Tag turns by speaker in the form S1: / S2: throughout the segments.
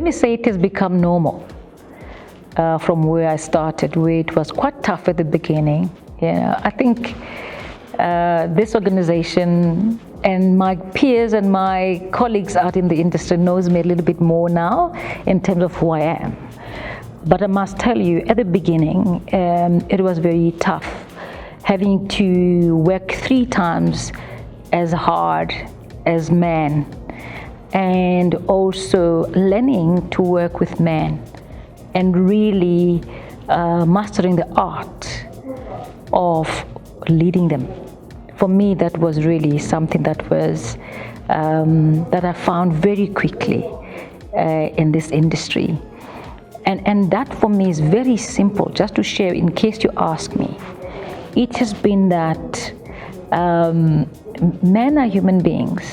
S1: me say it has become normal from where I started, where it was quite tough at the beginning. Yeah, I think this organization and my peers and my colleagues out in the industry knows me a little bit more now in terms of who I am. But I must tell you, at the beginning, it was very tough, having to work 3 times as hard as men, and also learning to work with men and really mastering the art of leading them. For me, that was really something that was that I found very quickly in this industry. And that for me is very simple, just to share in case you ask me. It has been that men are human beings.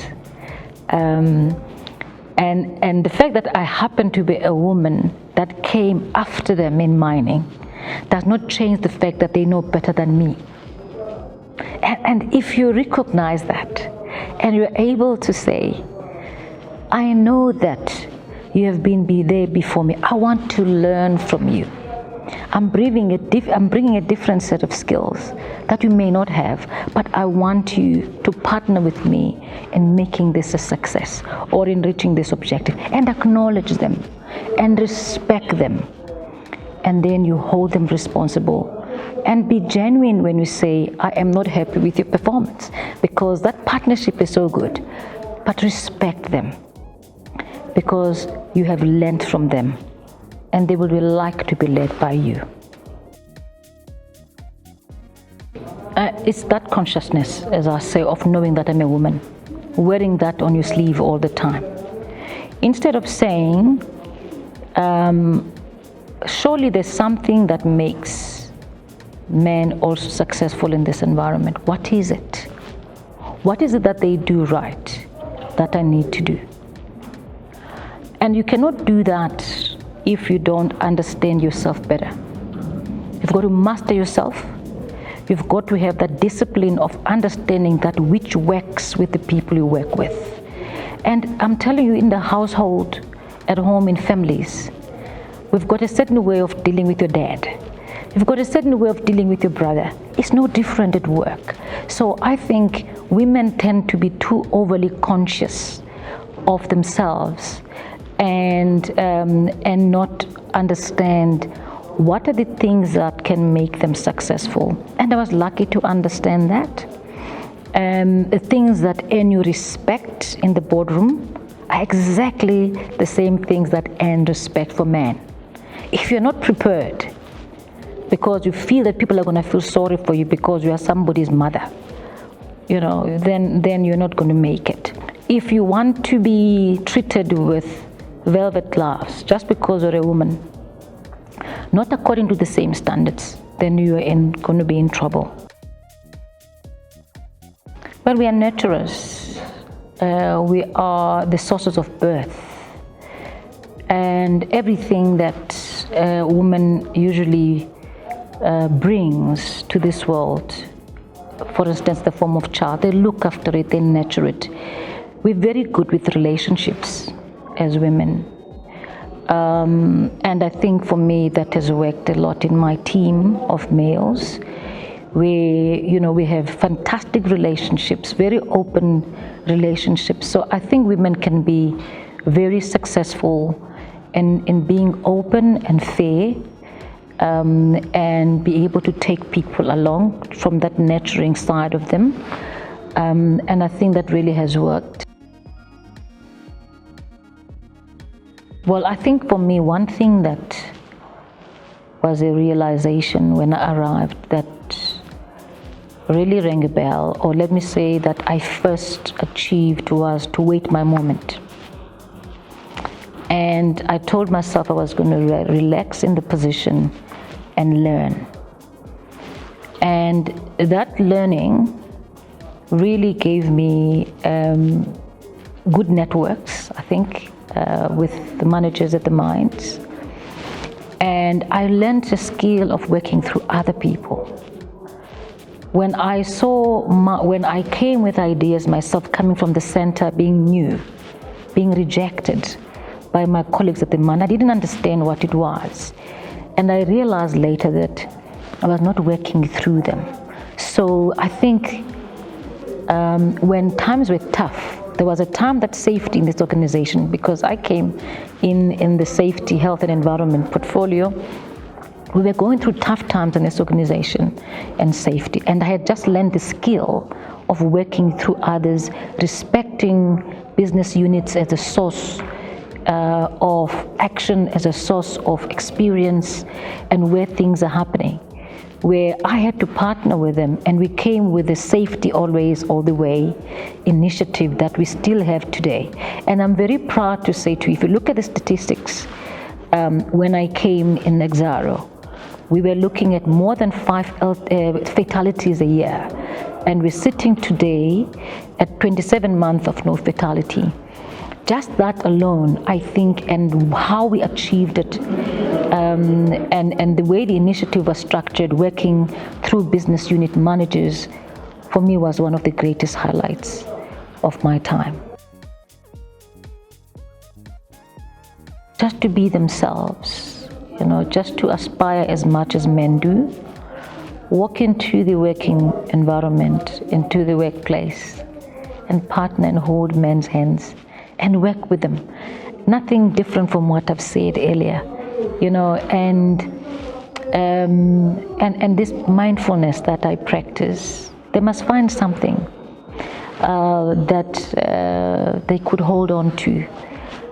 S1: And the fact that I happen to be a woman that came after them in mining does not change the fact that they know better than me. And if you recognize that and you're able to say, I know that you have been there before me, I want to learn from you. I'm bringing a different set of skills that you may not have, but I want you to partner with me in making this a success or in reaching this objective, and acknowledge them and respect them. And then you hold them responsible and be genuine when you say, I am not happy with your performance, because that partnership is so good. But respect them, because you have learned from them and they will like to be led by you. It's that consciousness, as I say, of knowing that I'm a woman, wearing that on your sleeve all the time. Instead of saying, surely there's something that makes men also successful in this environment. What is it? What is it that they do right that I need to do? And you cannot do that if you don't understand yourself better. You've got to master yourself. You've got to have that discipline of understanding that which works with the people you work with. And I'm telling you, in the household, at home, in families, we've got a certain way of dealing with your dad. You've got a certain way of dealing with your brother. It's no different at work. So I think women tend to be too overly conscious of themselves and not understand what are the things that can make them successful. And I was lucky to understand that. The things that earn you respect in the boardroom are exactly the same things that earn respect for men. If you're not prepared, because you feel that people are going to feel sorry for you because you are somebody's mother, then you're not going to make it. If you want to be treated with velvet gloves just because you're a woman, not according to the same standards, then you are going to be in trouble. Well, we are nurturers. We are the sources of birth. And everything that a woman usually brings to this world, for instance, the form of child, they look after it, they nurture it. We're very good with relationships as women. And I think for me that has worked a lot in my team of males. We have fantastic relationships, very open relationships. So I think women can be very successful in being open and fair, and be able to take people along from that nurturing side of them. And I think that really has worked. Well, I think for me, one thing that was a realization when I arrived that really rang a bell, or let me say that I first achieved, was to wait my moment. And I told myself I was going to relax in the position and learn. And that learning really gave me good networks, I think, with the managers at the mines. And I learned the skill of working through other people. When I came with ideas myself, coming from the center, being new, being rejected by my colleagues at the MAN. I didn't understand what it was. And I realized later that I was not working through them. So I think when times were tough, there was a time that safety in this organization, because I came in the safety, health and environment portfolio, we were going through tough times in this organization and safety. And I had just learned the skill of working through others, respecting business units as a source of action, as a source of experience, and where things are happening, where I had to partner with them, and we came with the safety always, all the way initiative that we still have today. And I'm very proud to say to you, if you look at the statistics, when I came in Exxaro, we were looking at more than 5 fatalities a year, and we're sitting today at 27 months of no fatality. Just that alone, I think, and how we achieved it, and the way the initiative was structured, working through business unit managers, for me was one of the greatest highlights of my time. Just to be themselves, just to aspire as much as men do, walk into the working environment, into the workplace, and partner and hold men's hands and work with them. Nothing different from what I've said earlier, and this mindfulness that I practice, they must find something that they could hold on to.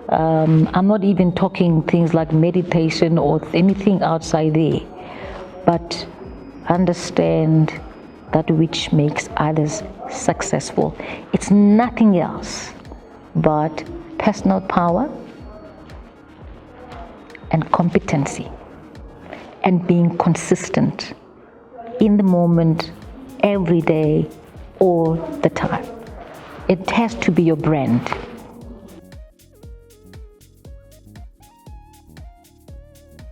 S1: I'm not even talking things like meditation or anything outside there, but understand that which makes others successful. It's nothing else but personal power and competency, and being consistent in the moment, every day, all the time. It has to be your brand.